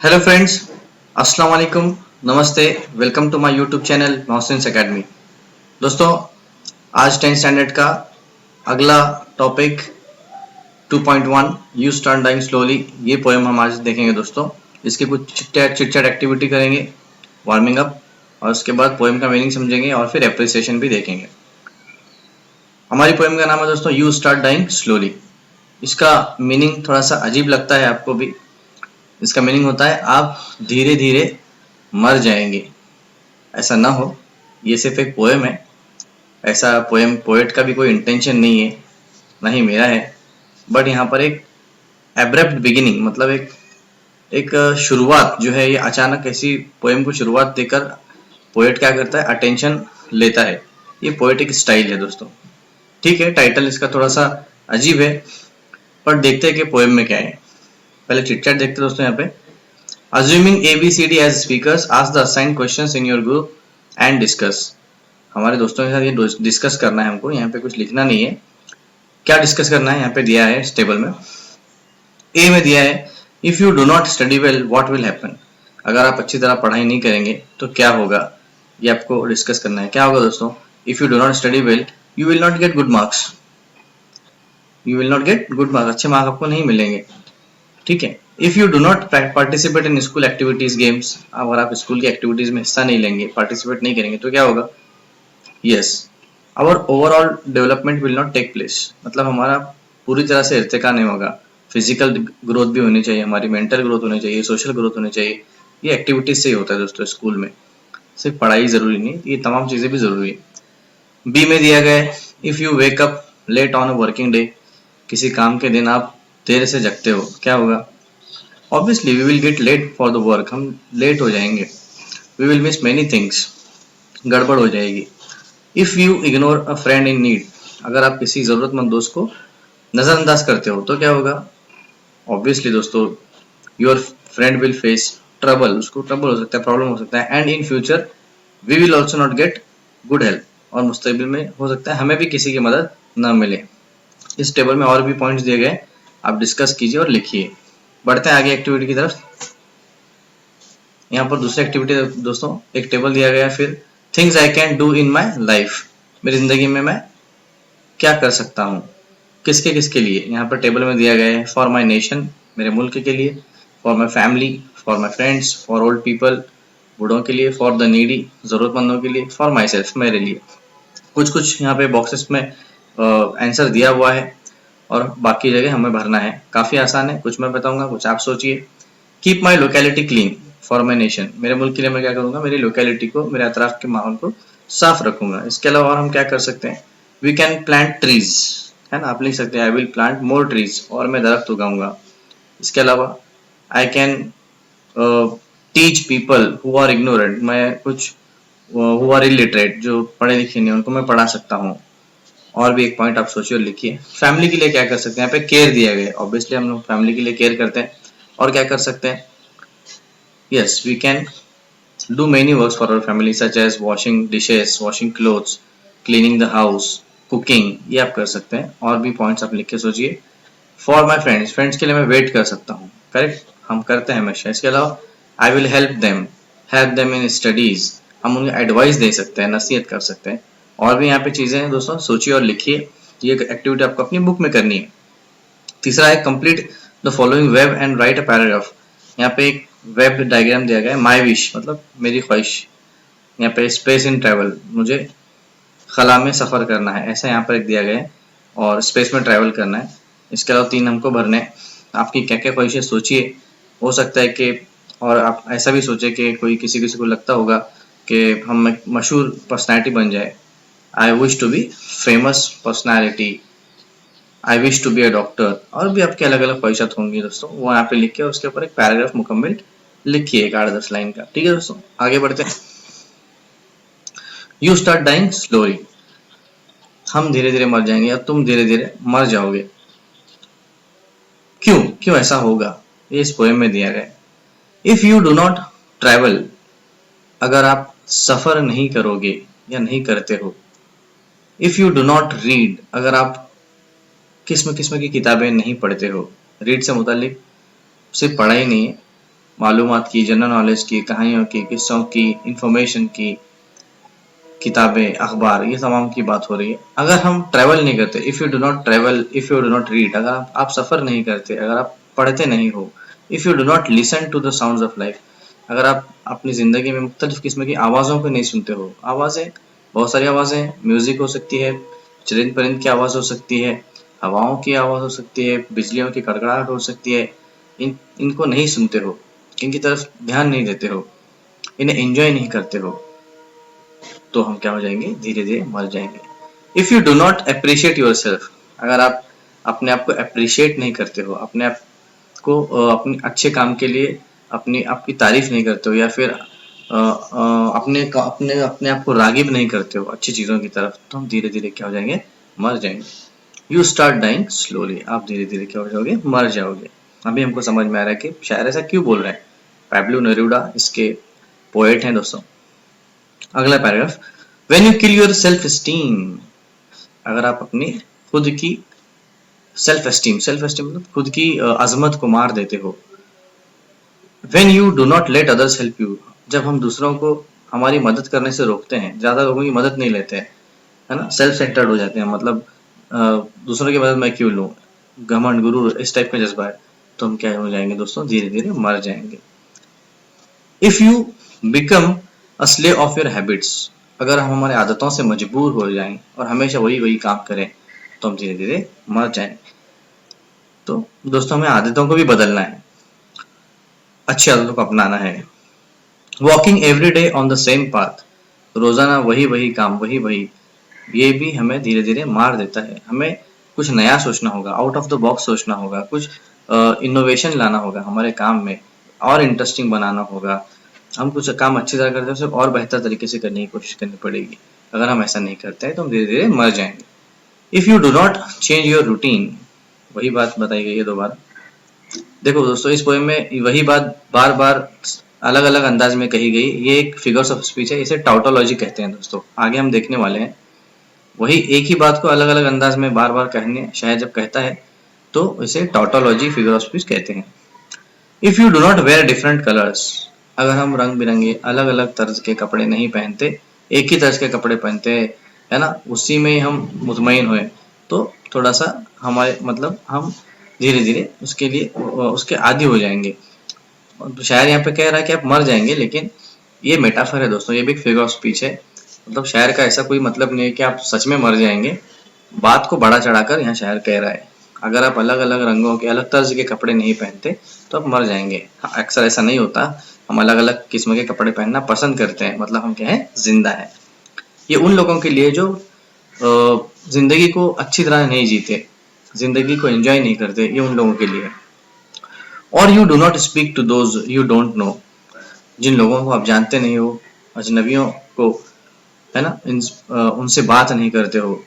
Hello friends, अस्सलाम वालेकुम, नमस्ते, welcome to my YouTube channel Mohsin's academy. दोस्तों, आज 10th स्टैंडर्ड का अगला topic 2.1 you start dying slowly, ये पोएम हम आज देखेंगे दोस्तों। इसकी कुछ चिट-चैट एक्टिविटी करेंगे, वार्मिंग अप, और उसके बाद पोएम का मीनिंग समझेंगे और फिर एप्रिसिएशन भी देखेंगे। हमारी पोएम का नाम है दोस्तों यू स्टार्ट डाइंग स्लोली। इसका मीनिंग थोड़ा सा अजीब लगता है आपको भी। इसका मीनिंग होता है आप धीरे धीरे मर जाएंगे। ऐसा ना हो, ये सिर्फ एक पोएम है। ऐसा पोएट का भी कोई इंटेंशन नहीं है, ना ही मेरा है। बट यहाँ पर एक एब्रप्ट बिगिनिंग, मतलब एक शुरुआत जो है, ये अचानक ऐसी पोएम को शुरुआत देकर पोएट क्या करता है, अटेंशन लेता है। ये पोएटिक स्टाइल है दोस्तों। ठीक है, टाइटल इसका थोड़ा सा अजीब है, पर देखते हैं कि पोएम में क्या है। पहले चिट-चैट देखते हैं दोस्तों। यहाँ पे Assuming ABCD as speakers, ask the assigned questions in your group and discuss। हमारे दोस्तों के साथ ये डिस्कस करना है हमको। यहाँ पे कुछ लिखना नहीं है। क्या डिस्कस करना है यहाँ पे दिया है इस टेबल में। ए में दिया है if you do not study well what will happen. अगर आप अच्छी तरह पढ़ाई नहीं करेंगे तो क्या होगा, ये आपको डिस्कस करना है। क्या होगा दोस्तों, if you do not study well you will not get good marks. You will not get good marks, अच्छे मार्क्स आपको नहीं मिलेंगे। ठीक है। If you do not participate in school activities games, अगर आप स्कूल की एक्टिविटीज में हिस्सा नहीं लेंगे, पार्टिसिपेट नहीं करेंगे तो क्या होगा। Yes, our overall development will not take place. मतलब हमारा पूरी तरह से इर्तिका नहीं होगा। फिजिकल ग्रोथ भी होनी चाहिए, हमारी मेंटल ग्रोथ होनी चाहिए, सोशल ग्रोथ होनी चाहिए। ये एक्टिविटीज से ही होता है दोस्तों। स्कूल में सिर्फ पढ़ाई जरूरी नहीं, ये तमाम चीजें भी जरूरी है। बी में दिया गया है if you wake up late on a working day. किसी काम के दिन आप देर से जगते हो, क्या होगा। Obviously, we will get late for the work। हम लेट हो जाएंगे। We will miss many things। गड़बड़ हो जाएगी। If you ignore a friend in need, अगर आप किसी जरूरतमंद दोस्त को नजरअंदाज करते हो तो क्या होगा। Obviously दोस्तों, your friend will face trouble। उसको ट्रबल हो सकता है, प्रॉब्लम हो सकता है। And in future, we will also not get good help। और मुस्तकबिल में हो सकता है हमें भी किसी की मदद न मिले। इस टेबल में और भी पॉइंट्स दिए गए, आप डिस्कस कीजिए और लिखिए। बढ़ते हैं आगे एक्टिविटी की तरफ। यहाँ पर दूसरी एक्टिविटी दोस्तों, एक टेबल दिया गया है। फिर things I can do in my life, मेरी जिंदगी में मैं क्या कर सकता हूँ, किसके किसके लिए। यहाँ पर टेबल में दिया गया है फॉर माई नेशन, मेरे मुल्क के लिए, for my family, for my friends, for old people, बूढ़ों के लिए, फॉर द नीडी, जरूरतमंदों के लिए, फॉर माई सेल्फ, मेरे लिए। कुछ कुछ यहाँ पे बॉक्सेस में आंसर दिया हुआ है और बाकी जगह हमें भरना है। काफी आसान है, कुछ मैं बताऊंगा, कुछ आप सोचिए। Keep my locality clean for my nation, मेरे मुल्क के लिए मैं क्या करूंगा, मेरी लोकेलिटी को, मेरे अतराफ के माहौल को साफ रखूंगा। इसके अलावा और हम क्या कर सकते हैं, वी कैन प्लांट ट्रीज, है ना। आप लिख सकते हैं I will plant more trees, और मैं दरख्त उगाऊंगा। इसके अलावा I can teach people who are ignorant, मैं कुछ हु आर इलिटरेट, जो पढ़े लिखे नहीं, उनको मैं पढ़ा सकता हूँ। और भी एक पॉइंट आप सोचिए और लिखिए। फैमिली के लिए क्या कर सकते हैं, यहाँ पे केयर दिया गया है। ऑब्वियसली हम लोग फैमिली के लिए केयर करते हैं। और क्या कर सकते हैं, yes we can do many works for our family such as washing dishes, washing clothes, cleaning the house, cooking, ये आप कर सकते हैं। और भी पॉइंट्स आप लिख के सोचिए। फॉर माई फ्रेंड्स, फ्रेंड्स के लिए मैं वेट कर सकता हूँ, करेक्ट, हम करते हैं हमेशा। इसके अलावा I will help them in studies, हम उन्हें एडवाइस दे सकते हैं, नसीहत कर सकते हैं। और भी यहाँ पे चीजें हैं दोस्तों, सोचिए और लिखिए। ये एक्टिविटी आपको अपनी बुक में करनी है। तीसरा है complete the following web and right a paragraph. यहाँ पे एक वेब डायग्राम दिया गया है। माई विश मतलब मेरी ख्वाहिश। यहाँ पे स्पेस इन ट्रैवल, मुझे खला में सफर करना है, ऐसा यहाँ पर एक दिया गया है। और स्पेस में ट्रैवल करना है। इसके अलावा 3 हमको भरने हैं। आपकी क्या क्या ख्वाहिशें सोचिए। हो सकता है कि, और आप ऐसा भी सोचे कि कोई किसी किसी को लगता होगा कि हम एक मशहूर पर्सनैलिटी बन जाए। I wish to be famous personality, I wish to be a doctor। और भी आपके अलग अलग ख्वाहिशात होंगी दोस्तों, वो यहाँ पे लिख के उसके ऊपर एक पैराग्राफ मुकम्मल लिखिए, एक 8-10 लाइन का। ठीक है दोस्तों, आगे बढ़ते हैं। यू स्टार्ट डाइंग स्लोली, हम धीरे धीरे मर जाएंगे या तुम धीरे धीरे मर जाओगे। क्यों क्यों ऐसा होगा, ये इस पोएम में दिया गया है। If you do not travel, अगर आप सफर नहीं करोगे या नहीं करते हो। If you do not read, अगर आप किस्म किस्म की किताबें नहीं पढ़ते हो। रीड से मुतालिक सिर्फ पढ़ाई नहीं है, मालूमात की, जनरल नॉलेज की, कहानियों की, किस्सों की, इंफॉर्मेशन की, किताबें, अखबार, ये तमाम की बात हो रही है। अगर हम ट्रैवल नहीं करते, if you do not travel, if you do not read, अगर आप सफ़र नहीं करते, अगर आप पढ़ते नहीं हो, if you do not listen to the sounds of life, अगर आप अपनी ज़िंदगी में मुख्तलिफ किस्म की आवाज़ों को नहीं सुनते हो, आवाज़ें, बहुत सारी आवाज़ें, म्यूज़िक हो सकती है, चरिंद परिंद की आवाज़ हो सकती है, हवाओं की आवाज़ हो सकती है, बिजलियों की कड़कड़ाहट हो सकती है, इनको नहीं सुनते हो, इनकी तरफ ध्यान नहीं देते हो, इन्हें एंजॉय नहीं करते हो, तो हम क्या हो जाएंगे, धीरे धीरे मर जाएंगे। If you do not appreciate your self, अगर आप अपने आप को अप्रिशिएट नहीं करते हो, अपने आप को अपने अच्छे काम के लिए अपनी आपकी तारीफ नहीं करते हो, या फिर अपने अपने आप को रागिब नहीं करते हो अच्छी चीज़ों की तरफ, तो हम धीरे धीरे क्या हो जाएंगे, मर जाएंगे। यू स्टार्ट डाइंग स्लोली, आप धीरे धीरे क्या हो जाओगे, मर जाओगे। अभी हमको समझ में आ रहा है कि शायर ऐसा क्यों बोल रहे हैं। पैब्लो नेरूडा इसके पोएट हैं दोस्तों। अगला paragraph, when you kill your self esteem, अगर आप अपनी खुद की सेल्फ एस्टीम मतलब खुद की अजमत को मार देते हो। When you do not let others help you, जब हम दूसरों को हमारी मदद करने से रोकते हैं, ज्यादा लोगों की मदद नहीं लेते हैं, है ना, सेल्फ सेंटर्ड हो जाते हैं, मतलब दूसरों की मदद मैं क्यों लूं, घमंड, गुरूर, इस टाइप का जज्बा है, तो हम क्या हो जाएंगे दोस्तों, धीरे धीरे मर जाएंगे। If you become a slave of your habits, अगर हम हमारे आदतों से मजबूर हो जाएं और हमेशा वही वही काम करें, तो हम धीरे धीरे मर जाएंगे। तो दोस्तों हमें आदतों को भी बदलना है, अच्छी आदतों को अपनाना है। Walking every day on the same path, रोजाना वही वही काम, वही वही, ये भी हमें धीरे धीरे मार देता है। हमें कुछ नया सोचना होगा, आउट ऑफ द बॉक्स सोचना होगा, कुछ इनोवेशन लाना होगा हमारे काम में, और इंटरेस्टिंग बनाना होगा। हम कुछ काम अच्छी तरह करते हैं, उसे और बेहतर तरीके से करने की कोशिश करनी पड़ेगी। अगर हम ऐसा नहीं करते हैं तो हम धीरे धीरे मर जाएंगे। If you do not change your routine, वही बात बताई गई है दोबारा। देखो दोस्तों, इस पोएम में वही बात बार बार अलग अलग अंदाज में कही गई। ये एक फिगर्स ऑफ स्पीच है, इसे टाउटोलॉजी कहते हैं दोस्तों, आगे हम देखने वाले हैं। वही एक ही बात को अलग अलग अंदाज में बार बार कहने, शायद जब कहता है तो इसे टाउटोलॉजी, फिगर ऑफ स्पीच कहते हैं। If you do not wear different colours, अगर हम रंग बिरंगे अलग अलग तर्ज के कपड़े नहीं पहनते, एक ही तर्ज के कपड़े पहनते हैं, है ना, उसी में हम मुतमईन हुए, तो थोड़ा सा हमारे मतलब हम धीरे धीरे उसके लिए उसके आदी हो जाएंगे। तो शायर यहाँ पे कह रहा है कि आप मर जाएंगे, लेकिन ये मेटाफर है दोस्तों, ये भी एक फिगर ऑफ स्पीच है। मतलब शायर का ऐसा कोई मतलब नहीं है कि आप सच में मर जाएंगे, बात को बड़ा चढ़ाकर यहाँ शायर कह रहा है। अगर आप अलग अलग रंगों के, अलग तर्ज के कपड़े नहीं पहनते तो आप मर जाएंगे। अक्सर ऐसा नहीं होता, हम अलग अलग किस्म के कपड़े पहनना पसंद करते हैं, मतलब हम क्या है, जिंदा है। ये उन लोगों के लिए जो जिंदगी को अच्छी तरह नहीं जीते, जिंदगी को एंजॉय नहीं करते, ये उन लोगों के लिए। और you do not speak to those you don't know, जिन लोगों को आप जानते नहीं हो, अजनबियों को, है ना, उनसे बात नहीं करते हो,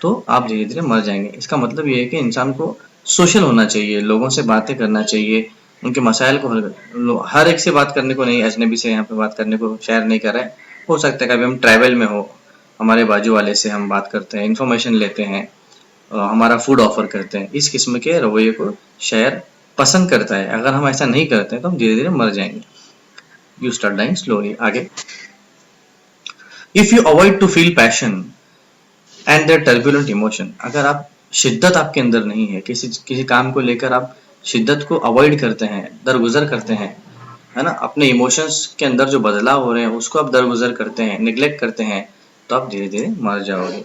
तो आप धीरे धीरे मर जाएंगे। इसका मतलब ये है कि इंसान को सोशल होना चाहिए, लोगों से बातें करना चाहिए, उनके मसाइल को हर एक से बात करने को नहीं, अजनबी से यहाँ पे बात करने को शायर नहीं कर रहे हैं। हो सकता है कभी हम ट्रैवल में हो, हमारे बाजू वाले से हम बात करते हैं, इन्फॉर्मेशन लेते हैं, हमारा फूड ऑफर करते हैं, इस किस्म के रवैये को शायर पसंद करता है। अगर हम ऐसा नहीं करते हैं तो हम धीरे धीरे मर जाएंगे। You start dying slowly. आगे, if you avoid to feel passion and their turbulent emotion, अगर आप शिद्दत आपके अंदर नहीं है, किसी काम को लेकर आप शिद्दत को अवॉइड करते हैं, दरगुजर करते हैं, है ना, अपने इमोशंस के अंदर जो बदलाव हो रहे हैं उसको आप दरगुजर करते हैं, निग्लेक्ट करते हैं, तो आप धीरे धीरे मर जाओगे।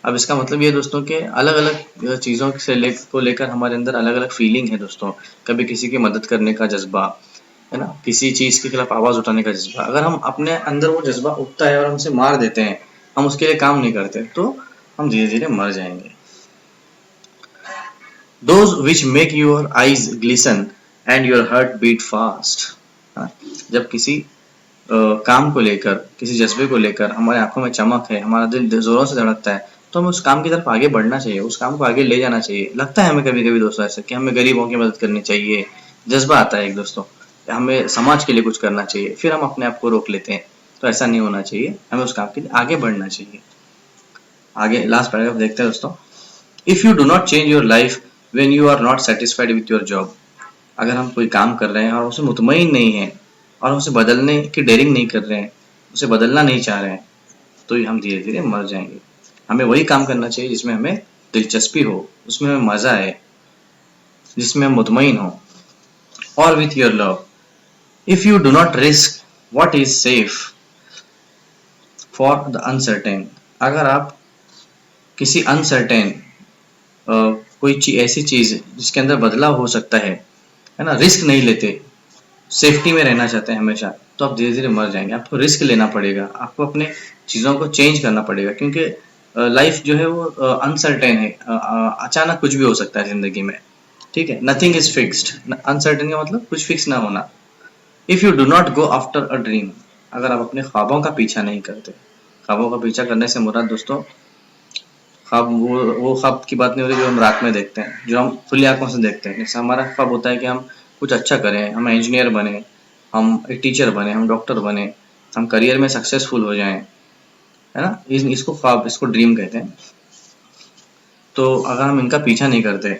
अब इसका मतलब ये दोस्तों के अलग अलग चीज़ों से को लेकर हमारे अंदर अलग अलग फीलिंग है दोस्तों। कभी किसी की मदद करने का जज्बा, है ना, किसी चीज़ के खिलाफ आवाज़ उठाने का जज्बा, अगर हम अपने अंदर वो जज्बा उठता है और हमसे मार देते हैं, हम उसके लिए काम नहीं करते, तो हम धीरे धीरे मर जाएंगे। Those which make your eyes glisten and your heart beat fast, जब किसी काम को लेकर, किसी जज्बे को लेकर हमारे आंखों में चमक है, हमारा दिल जोरों से धड़कता है, तो हमें उस काम की तरफ आगे बढ़ना चाहिए, उस काम को आगे ले जाना चाहिए। लगता है हमें कभी कभी दोस्तों ऐसा कि हमें गरीबों की मदद करनी चाहिए, जज्बा आता है एक दोस्तों, हमें समाज के लिए कुछ करना चाहिए, फिर हम अपने आप को रोक लेते हैं। तो ऐसा नहीं होना चाहिए, हमें उस काम के लिए आगे बढ़ना चाहिए। आगे लास्ट पैराग्राफ देखते हैं दोस्तों। If you do not change your life when you are not satisfied with your job, अगर हम कोई काम कर रहे हैं और उसे मुतमईन नहीं है और उसे बदलने की डेयरिंग नहीं कर रहे हैं, उसे बदलना नहीं चाह रहे हैं, तो हम धीरे धीरे मर जाएंगे। हमें वही काम करना चाहिए जिसमें हमें दिलचस्पी हो, उसमें हमें मजा आए, जिसमें हम मुतमईन हो। और with your love, if you do not risk what is safe for the uncertain, अगर आप किसी अनसर्टेन कोई ऐसी चीज जिसके अंदर बदलाव हो सकता है ना, रिस्क नहीं लेते, सेफ्टी में रहना चाहते हैं हमेशा, तो आप धीरे धीरे मर जाएंगे। आपको रिस्क लेना पड़ेगा, आपको अपने चीज़ों को चेंज करना पड़ेगा, क्योंकि लाइफ जो है वो अनसर्टेन है, अचानक कुछ भी हो सकता है ज़िंदगी में। ठीक है, नथिंग इज फिक्स्ड। अनसर्टेन का मतलब कुछ फिक्स ना होना। If you do not go after a dream, अगर आप अपने ख्वाबों का पीछा नहीं करते। ख्वाबों का पीछा करने से मुराद दोस्तों, ख्वाब वो ख्वाब की बात नहीं हो रही जो हम रात में देखते हैं, जो हम खुली आंखों से देखते हैं। जैसे हमारा ख्वाब होता है कि हम कुछ अच्छा करें, हम इंजीनियर बने, हम एक टीचर बने, हम डॉक्टर बने, हम करियर में सक्सेसफुल हो जाएं, है ना। इसको ख्वाब, इसको ड्रीम कहते हैं। तो अगर हम इनका पीछा नहीं करते,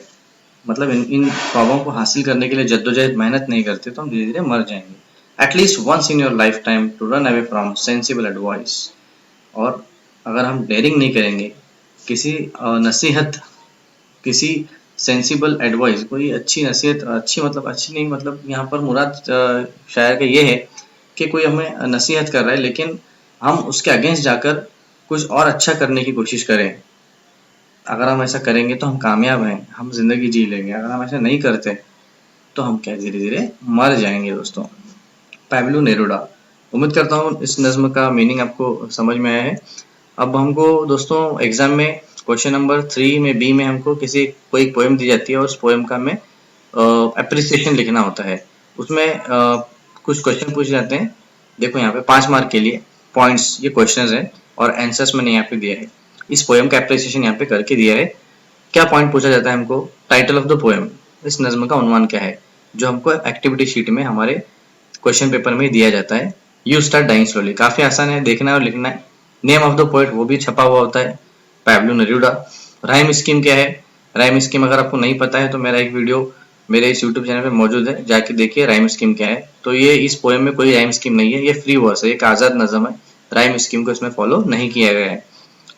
मतलब इन ख्वाबों को हासिल करने के लिए जद्दोजहद मेहनत नहीं करते, तो हम धीरे धीरे मर जाएंगे। At least once in your life time to run away from sensible advice. और अगर हम डेयरिंग नहीं करेंगे, किसी नसीहत, किसी सेंसिबल एडवाइस, कोई अच्छी नसीहत, अच्छी मतलब अच्छी नहीं, मतलब यहाँ पर मुराद शायर का ये है कि कोई हमें नसीहत कर रहा है लेकिन हम उसके अगेंस्ट जाकर कुछ और अच्छा करने की कोशिश करें। अगर हम ऐसा करेंगे तो हम कामयाब हैं, हम जिंदगी जी लेंगे। अगर हम ऐसा नहीं करते तो हम क्या धीरे धीरे मर जाएंगे दोस्तों। Pablo Neruda. उम्मीद करता हूँ इस नज्म का मीनिंग आपको समझ में आया है। अब हमको दोस्तों एग्जाम में क्वेश्चन नंबर 3 में बी में हमको कोई पोएम दी जाती है और उस पोएम का हमें एप्रिसिएशन लिखना होता है। उसमें कुछ क्वेश्चन पूछे जाते हैं। देखो यहाँ पे 5 मार्क के लिए पॉइंट्स, ये क्वेश्चंस है और आंसर्स मैंने यहाँ पे दिया है। इस पोएम का एप्रिसिएशन यहाँ पे करके दिया है। क्या पॉइंट पूछा जाता है हमको? टाइटल ऑफ द पोएम, इस नज्म का उन्वान क्या है, जो हमको एक्टिविटी शीट में हमारे क्वेश्चन पेपर में दिया जाता है। यू स्टार्ट डाइंग स्लोली, काफी आसान है, देखना है और लिखना है। नेम ऑफ द पोएट, वो भी छपा हुआ होता है, पैब्लो नेरुडा। राइम स्कीम क्या है? राइम स्कीम अगर आपको नहीं पता है तो मेरा एक वीडियो मेरे इस यूट्यूब चैनल पे मौजूद है, जाके देखिए राइम स्कीम क्या है। तो ये इस पोएम में कोई राइम स्कीम नहीं है, ये फ्री वर्स है, एक आजाद नज़म है। राइम स्कीम को इसमें फॉलो नहीं किया गया है।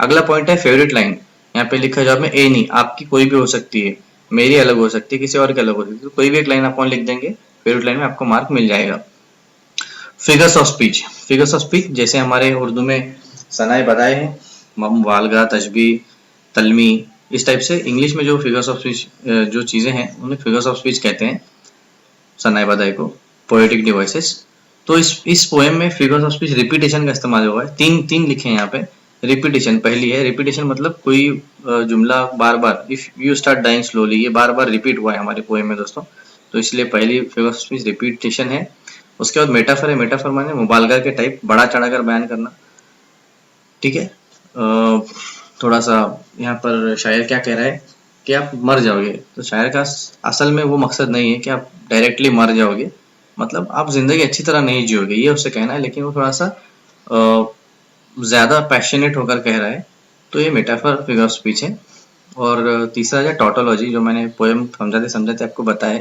अगला पॉइंट है फेवरेट लाइन। यहाँ पे लिखा है जवाब में ए नहीं, आपकी कोई भी हो सकती है, मेरी अलग हो सकती है, किसी और की अलग हो सकती है, तो कोई भी एक लाइन आप लिख देंगे फेवरेट लाइन में, आपको मार्क मिल जाएगा। Figures of speech, figures of speech जैसे हमारे उर्दू में सनाए बदाए हैं, मुबालगा, तशबीह, तलमी, इस टाइप से इंग्लिश में जो फिगर्स ऑफ स्पीच जो चीज़ें हैं उन्हें फिगर्स ऑफ स्पीच कहते हैं, सनाए बदाए को, पोएटिक डिवाइसेस। तो इस पोएम में फिगर्स ऑफ स्पीच रिपीटेशन का इस्तेमाल हुआ है। तीन तीन लिखे हैं यहाँ पे। रिपीटेशन पहली है, रिपीटेशन मतलब कोई जुमला बार बार, if you start dying slowly, ये बार बार रिपीट हुआ है हमारे पोएम में दोस्तों, तो इसलिए पहली फिगर्स ऑफ स्पीच रिपीटेशन है। उसके बाद मेटाफर है, मेटाफर माने मुबालगा के टाइप, बढ़ा चढ़ाकर बयान करना। ठीक है, थोड़ा सा यहाँ पर शायर क्या कह रहा है कि आप मर जाओगे, तो शायर का असल में वो मकसद नहीं है कि आप डायरेक्टली मर जाओगे, मतलब आप जिंदगी अच्छी तरह नहीं जियोगे, ये उससे कहना है, लेकिन वो थोड़ा सा ज्यादा पैशनेट होकर कह रहा है। तो ये मेटाफर फिगर ऑफ स्पीच है। और तीसरा है टॉटोलॉजी, जो मैंने पोएम समझाते समझाते आपको बताया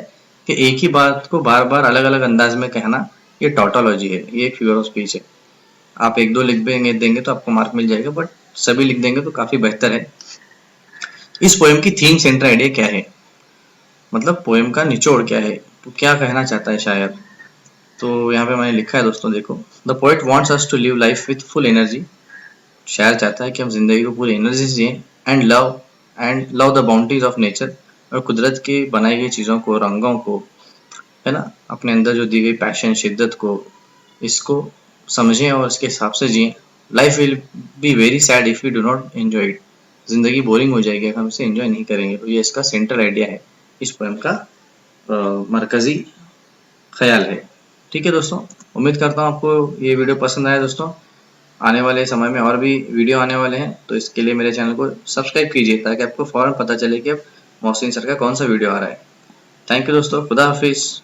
कि एक ही बात को बार बार अलग अलग अंदाज में कहना, ये टॉटोलॉजी है, ये एक फिगर ऑफ स्पीच है। आप एक दो लिख देंगे तो आपको मार्क मिल जाएगा, बट सभी लिख देंगे तो काफी बेहतर है। इस पोएम की थीम, सेंटर आइडिया क्या है, मतलब पोएम का निचोड़ क्या है, तो क्या कहना चाहता है शायर। तो यहाँ पे मैंने लिखा है दोस्तों, देखो, the poet wants us to live life with full energy. शायर चाहता है कि हम जिंदगी को पूरी एनर्जी से जिएं, and love the boundaries of nature, और कुदरत की बनाई गई चीज़ों को, रंगों को, है ना, अपने अंदर जो दी गई पैशन, शिद्दत को, इसको समझें और इसके हिसाब से जिए। Life will be very sad if you do not enjoy it, जिंदगी बोरिंग हो जाएगी अगर हम इसे एंजॉय नहीं करेंगे। तो ये इसका सेंट्रल आइडिया है, इस पोएम का मरकजी ख्याल है। ठीक है दोस्तों, उम्मीद करता हूँ आपको ये वीडियो पसंद आया दोस्तों। आने वाले समय में और भी वीडियो आने वाले हैं, तो इसके लिए मेरे चैनल को सब्सक्राइब कीजिए ताकि आपको फौरन पता चले कि अब मोहसिन सर का कौन सा वीडियो आ रहा है। थैंक यू दोस्तों, खुदा हाफिज।